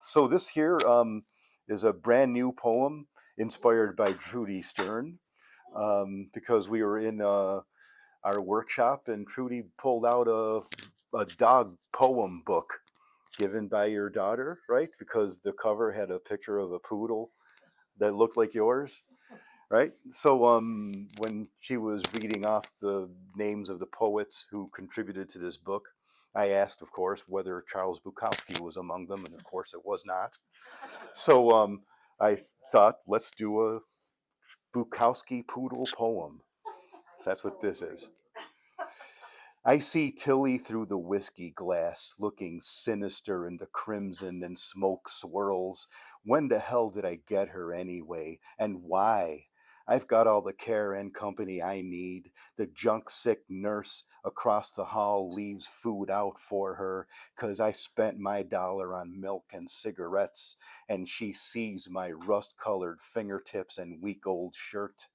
So this here is a brand new poem inspired by Trudy Stern, because we were in our workshop and Trudy pulled out a dog poem book given by your daughter, right? Because the cover had a picture of a poodle that looked like yours, right? So when she was reading off the names of the poets who contributed to this book, I asked, of course, whether Charles Bukowski was among them, and of course it was not. So I thought, let's do a Bukowski poodle poem. So that's what this is. I see Tilly through the whiskey glass, looking sinister in the crimson and smoke swirls. When the hell did I get her anyway? And why? I've got all the care and company I need. The junk sick nurse across the hall leaves food out for her 'cause I spent my dollar on milk and cigarettes, and she sees my rust-colored fingertips and week old shirt.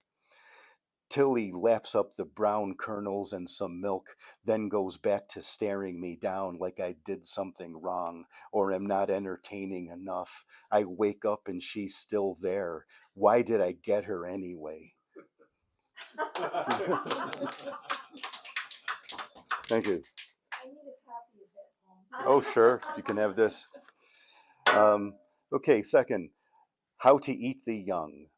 Tilly laps up the brown kernels and some milk, then goes back to staring me down like I did something wrong or am not entertaining enough. I wake up and she's still there. Why did I get her anyway? Thank you. Oh, sure. You can have this. Okay, second, how to eat the young.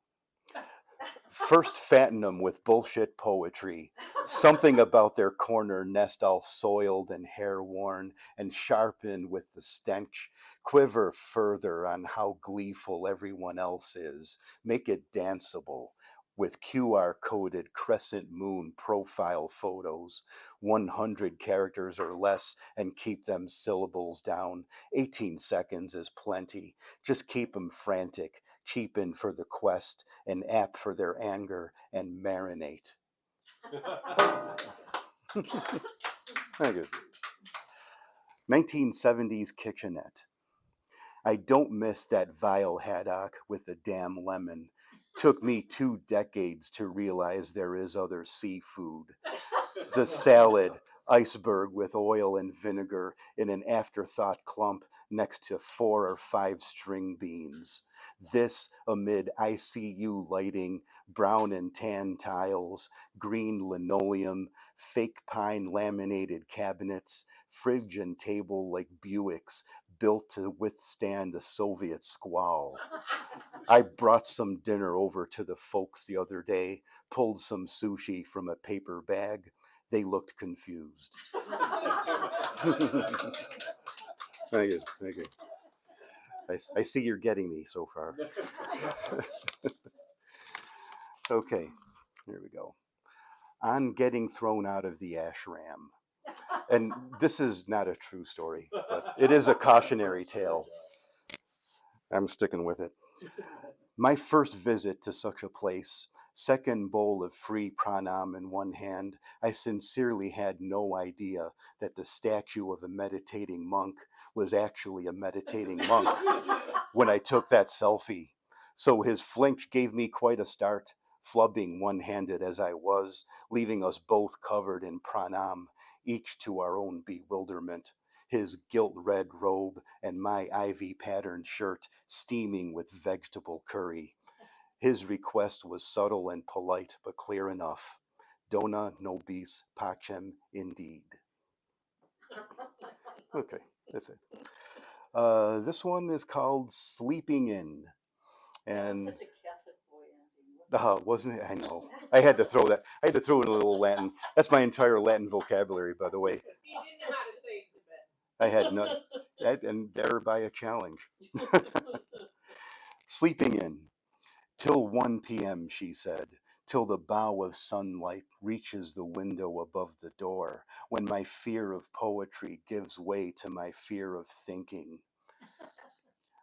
First fatten them with bullshit poetry. Something about their corner nest all soiled and hair worn and sharpened with the stench. Quiver further on how gleeful everyone else is. Make it danceable with QR coded crescent moon profile photos, 100 characters or less, and keep them syllables down. 18 seconds is plenty. Just keep them frantic, cheapen for the quest, an app for their anger, and marinate. Thank you. 1970s kitchenette. I don't miss that vile haddock with the damn lemon. Took me 2 decades to realize there is other seafood. The salad, iceberg with oil and vinegar in an afterthought clump next to 4 or 5 string beans. This amid ICU lighting, brown and tan tiles, green linoleum, fake pine laminated cabinets, fridge and table like Buicks built to withstand the Soviet squall. I brought some dinner over to the folks the other day, pulled some sushi from a paper bag. They looked confused. Thank you. Thank you. I see you're getting me so far. Okay, here we go. On getting thrown out of the ashram. And this is not a true story, but it is a cautionary tale. I'm sticking with it. My first visit to such a place, second bowl of free pranam in one hand, I sincerely had no idea that the statue of a meditating monk was actually a meditating monk when I took that selfie. So his flinch gave me quite a start, flubbing one-handed as I was, leaving us both covered in pranam, each to our own bewilderment. His gilt red robe and my ivy patterned shirt steaming with vegetable curry. His request was subtle and polite, but clear enough. Dona nobis pacem indeed. Okay, that's it. This one is called Sleeping In. And wasn't it? I know. I had to throw that. I had to throw in a little Latin. That's my entire Latin vocabulary, by the way. I had no, and thereby a challenge. Sleeping in. Till 1 p.m., she said, till the bow of sunlight reaches the window above the door, when my fear of poetry gives way to my fear of thinking.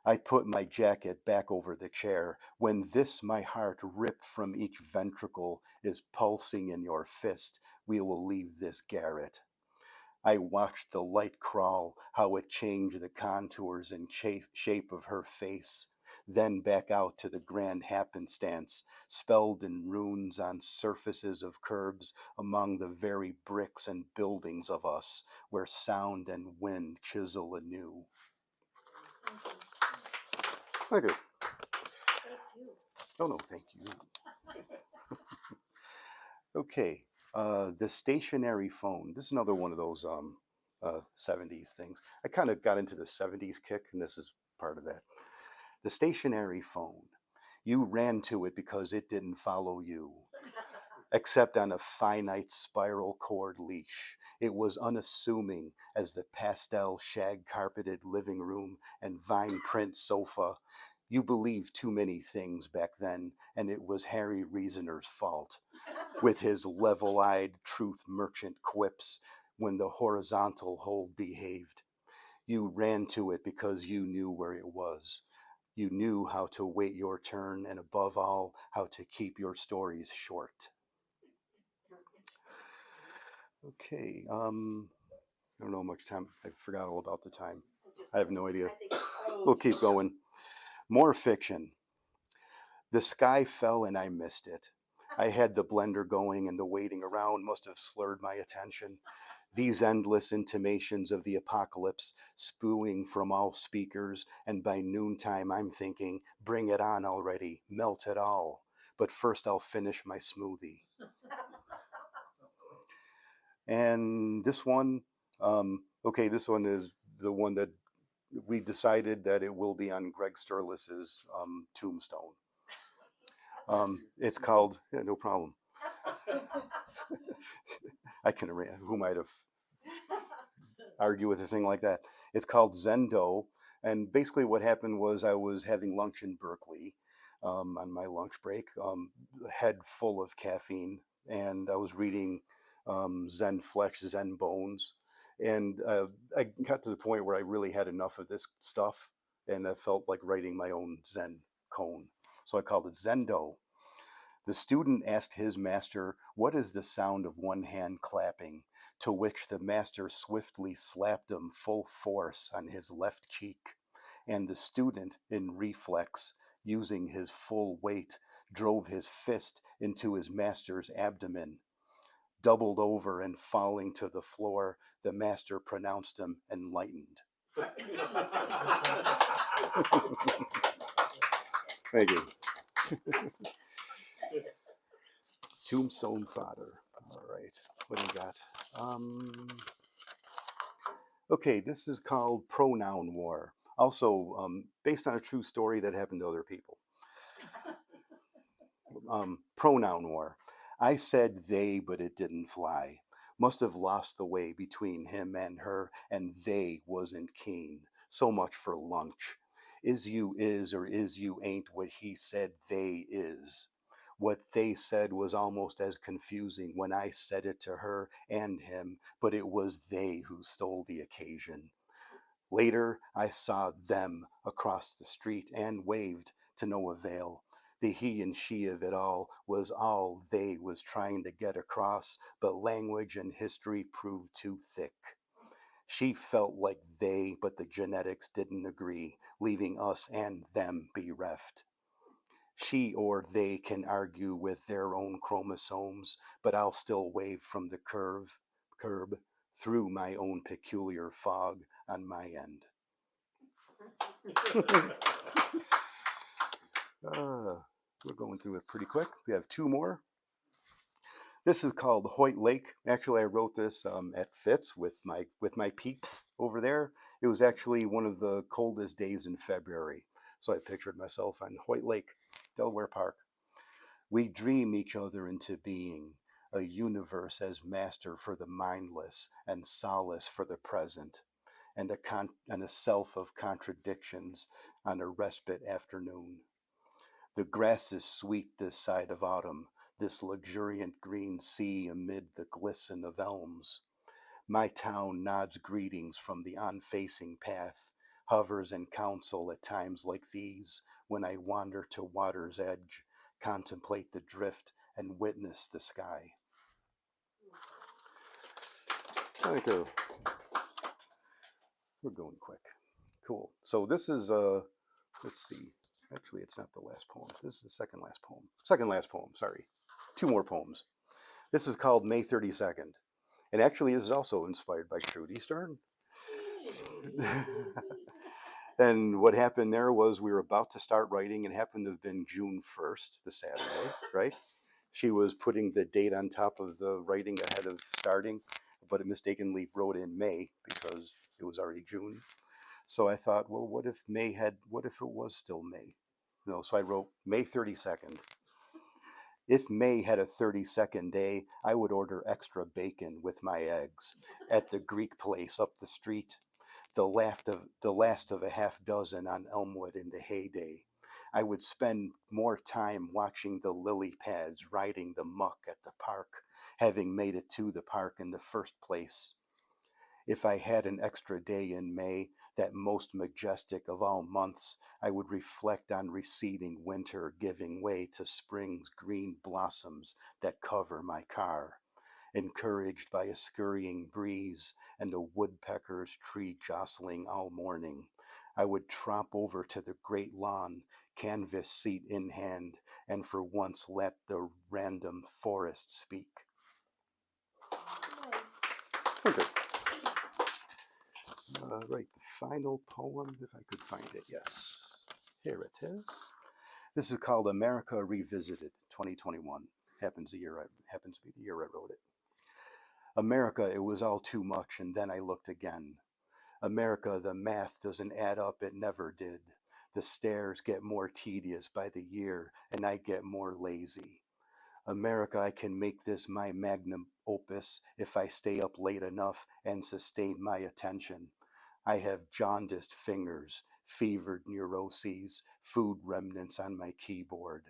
I put my jacket back over the chair, when this my heart ripped from each ventricle is pulsing in your fist. We will leave this garret. I watched the light crawl, how it changed the contours and shape of her face, then back out to the grand happenstance, spelled in runes on surfaces of curbs among the very bricks and buildings of us, where sound and wind chisel anew. Okay. Oh no, thank you. Okay. The stationary phone. This is another one of those 70s things. I kind of got into the 70s kick, and this is part of that. The stationary phone. You ran to it because it didn't follow you, except on a finite spiral cord leash. It was unassuming as the pastel shag carpeted living room and vine print sofa. You believed too many things back then, and it was Harry Reasoner's fault, with his level eyed truth merchant quips when the horizontal hold behaved. You ran to it because you knew where it was. You knew how to wait your turn, and above all, how to keep your stories short. Okay, I don't know how much time. I forgot all about the time. I have no idea. We'll keep going. More fiction. The sky fell and I missed it. I had the blender going and the waiting around must have slurred my attention. These endless intimations of the apocalypse spewing from all speakers, and by noontime I'm thinking, bring it on already, melt it all. But first I'll finish my smoothie. And this one, okay, this one is the one that we decided that it will be on Greg Sterlis's tombstone. It's called, yeah, no problem. I can, who might have argue with a thing like that. It's called Zendo. And basically, what happened was I was having lunch in Berkeley on my lunch break, head full of caffeine, and I was reading Zen Flesh, Zen Bones. And I got to the point where I really had enough of this stuff, and I felt like writing my own Zen cone. So I called it Zendo. The student asked his master, "What is the sound of one hand clapping?" To which the master swiftly slapped him full force on his left cheek. And the student, in reflex, using his full weight, drove his fist into his master's abdomen. Doubled over and falling to the floor, the master pronounced him enlightened. Thank you. Tombstone fodder. All right. What do we got? Okay, this is called Pronoun War. Also, based on a true story that happened to other people. Pronoun War. I said they, but it didn't fly. Must have lost the way between him and her, and they wasn't keen. So much for lunch. Is you is or is you ain't what he said they is. What they said was almost as confusing when I said it to her and him, but it was they who stole the occasion. Later, I saw them across the street and waved to no avail. The he and she of it all was all they was trying to get across, but language and history proved too thick. She felt like they, but the genetics didn't agree, leaving us and them bereft. She or they can argue with their own chromosomes, but I'll still wave from the curb through my own peculiar fog on my end. We're going through it pretty quick. We have two more. This is called Hoyt Lake. Actually, I wrote this at Fitz with my peeps over there. It was actually one of the coldest days in February, so I pictured myself on Hoyt Lake, Delaware Park. We dream each other into being a universe as master for the mindless and solace for the present, and a self of contradictions on a respite afternoon. The grass is sweet this side of autumn, this luxuriant green sea amid the glisten of elms. My town nods greetings from the on-facing path, hovers in counsel at times like these, when I wander to water's edge, contemplate the drift, and witness the sky. I think we're going quick. Cool. So this is let's see. Actually, it's not the last poem. This is the second last poem. Second last poem, sorry. Two more poems. This is called May 32nd. And actually is also inspired by Trudy Stern. And what happened there was we were about to start writing. It happened to have been June 1st, the Saturday, right? She was putting the date on top of the writing ahead of starting, but it mistakenly wrote in May because it was already June. So I thought, well, what if it was still May? So I wrote May 32nd. If May had a 32nd day, I would order extra bacon with my eggs at the Greek place up the street, the last of a half dozen on Elmwood in the heyday. I would spend more time watching the lily pads riding the muck at the park, having made it to the park in the first place. If I had an extra day in May, that most majestic of all months, I would reflect on receding winter giving way to spring's green blossoms that cover my car, encouraged by a scurrying breeze and a woodpecker's tree jostling all morning. I would tromp over to the great lawn, canvas seat in hand, and for once let the random forest speak. Okay. Right, the final poem, if I could find it, yes. Here it is. This is called America Revisited, 2021. Happens to be the year I wrote it. America, it was all too much, and then I looked again. America, the math doesn't add up, it never did. The stares get more tedious by the year, and I get more lazy. America, I can make this my magnum opus if I stay up late enough and sustain my attention. I have jaundiced fingers, fevered neuroses, food remnants on my keyboard.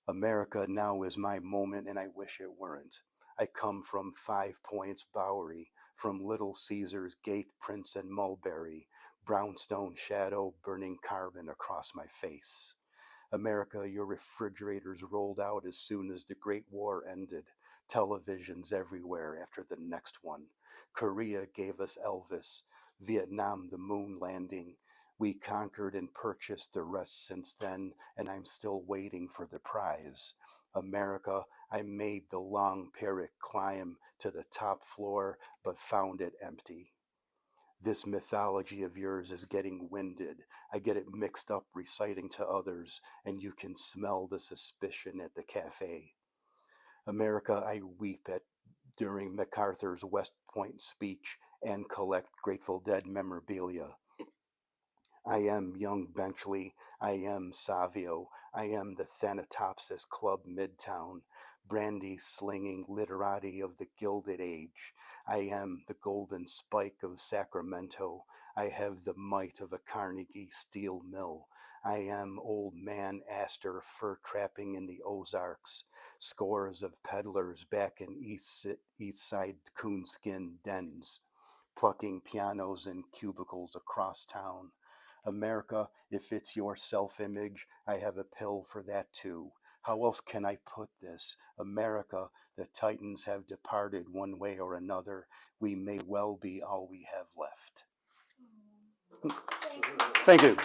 America, now is my moment, and I wish it weren't. I come from 5 Points Bowery, from Little Caesar's Gate, Prince and Mulberry, brownstone shadow burning carbon across my face. America, your refrigerators rolled out as soon as the Great War ended. Televisions everywhere after the next one. Korea gave us Elvis. Vietnam, the moon landing. We conquered and purchased the rest since then, and I'm still waiting for the prize. America, I made the long Pyrrhic climb to the top floor, but found it empty. This mythology of yours is getting winded. I get it mixed up reciting to others, and you can smell the suspicion at the cafe. America, I weep at during MacArthur's West Point speech and collect Grateful Dead memorabilia. I am young Benchley. I am Savio. I am the Thanatopsis Club Midtown, brandy slinging literati of the Gilded Age. I am the golden spike of Sacramento. I have the might of a Carnegie steel mill. I am old man Astor fur trapping in the Ozarks. Scores of peddlers back in East Side coonskin dens, plucking pianos in cubicles across town. America, if it's your self image, I have a pill for that too. How else can I put this? America, the Titans have departed one way or another. We may well be all we have left. Thank you.